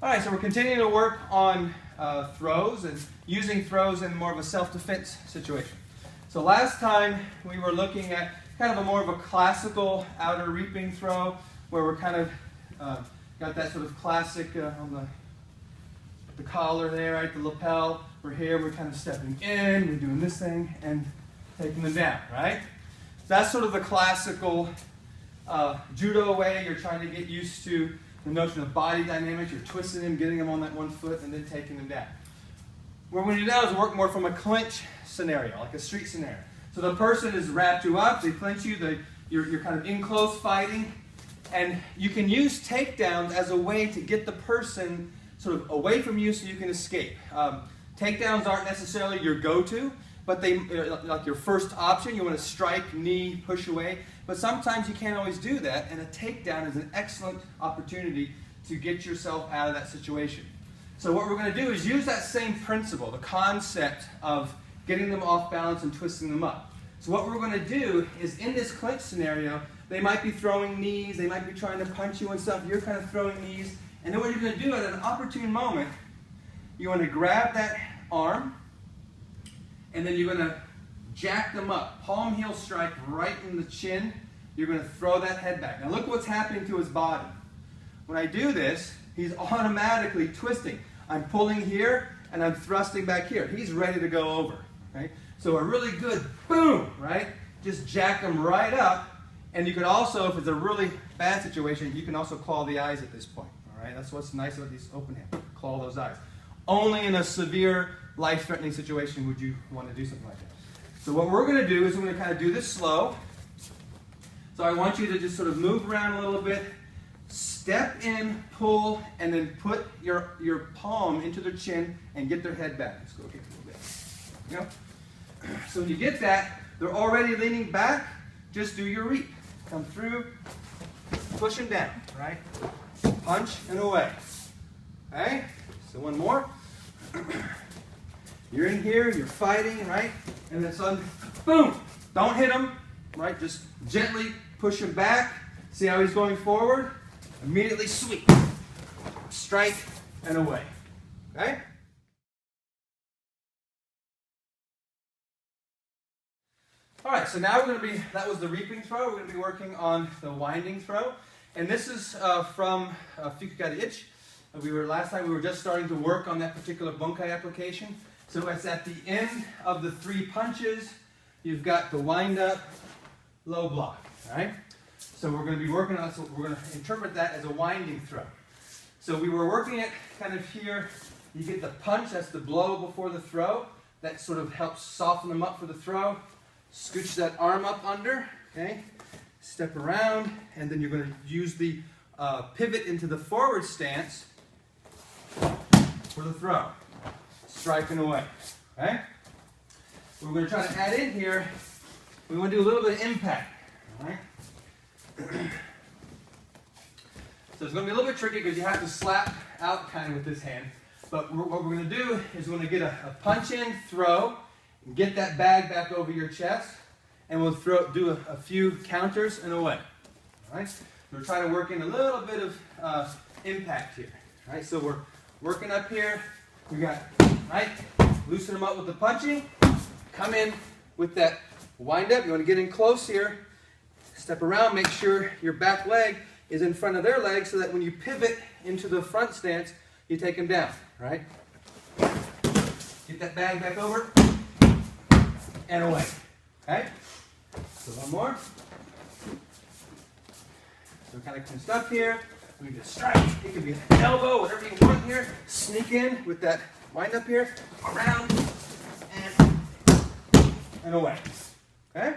All right, so we're continuing to work on throws and using throws in more of a self-defense situation. So last time we were looking at kind of a more of a classical outer reaping throw where we're kind of got that sort of classic on the collar there, right, the lapel. We're here, we're kind of stepping in, we're doing this thing and taking them down, right? So that's sort of the classical judo way. You're trying to get used to the notion of body dynamics. You're twisting them, getting them on that one foot, and then taking them down. What we're going to do now is work more from a clinch scenario, like a street scenario. So the person has wrapped you up, they clinch you, you're kind of in close fighting, and you can use takedowns as a way to get the person sort of away from you so you can escape. Takedowns aren't necessarily your go-to, but they like your first option. You want to strike, knee, push away, but sometimes you can't always do that, and a takedown is an excellent opportunity to get yourself out of that situation. So what we're going to do is use that same principle, the concept of getting them off balance and twisting them up. So what we're going to do is in this clinch scenario, they might be throwing knees, they might be trying to punch you and stuff, you're kind of throwing knees, and then what you're going to do at an opportune moment, you want to grab that arm, and then you're going to jack them up. Palm heel strike right in the chin. You're going to throw that head back. Now look what's happening to his body. When I do this, he's automatically twisting. I'm pulling here and I'm thrusting back here. He's ready to go over. Right? So a really good boom, right? Just jack them right up. And you could also, if it's a really bad situation, you can also claw the eyes at this point. All right? That's what's nice about these open hands. Claw those eyes. Only in a severe, life-threatening situation would you want to do something like that. So what we're going to do is we're going to kind of do this slow. So I want you to just sort of move around a little bit, step in, pull, and then put your palm into their chin and get their head back. Let's go here a little bit. You know? So when you get that, they're already leaning back. Just do your reap. Come through, push them down, right? Punch and away. Okay? So one more. You're in here, you're fighting, right? And then suddenly, boom! Don't hit him, right? Just gently push him back. See how he's going forward? Immediately sweep. Strike and away. Okay? All right, so now we're going to be, that was the reaping throw. We're going to be working on the winding throw. And this is from Fukugata Ich. Last time we were just starting to work on that particular bunkai application. So it's at the end of the 3 punches, you've got the wind up, low block, all right? So we're going to be working on, so we're going to interpret that as a winding throw. So we were working it kind of here, you get the punch, that's the blow before the throw. That sort of helps soften them up for the throw. Scooch that arm up under, okay? Step around, and then you're going to use the pivot into the forward stance for the throw. Striking away, okay? We're going to try to add in here, we want to do a little bit of impact, all right? So it's going to be a little bit tricky because you have to slap out kind of with this hand. But what we're going to do is we're going to get a punch in, throw, and get that bag back over your chest, and we'll do a few counters and away, all right? We're trying to work in a little bit of impact here, all right? So we're working up here. We got, right, loosen them up with the punching, come in with that wind up. You want to get in close here, step around, make sure your back leg is in front of their leg so that when you pivot into the front stance, you take them down, right? Get that bag back over, and away, okay? So one more. So kind of clenched up here. We can strike. It can be an elbow, whatever you want here. Sneak in with that wind up here, around, and away. Okay?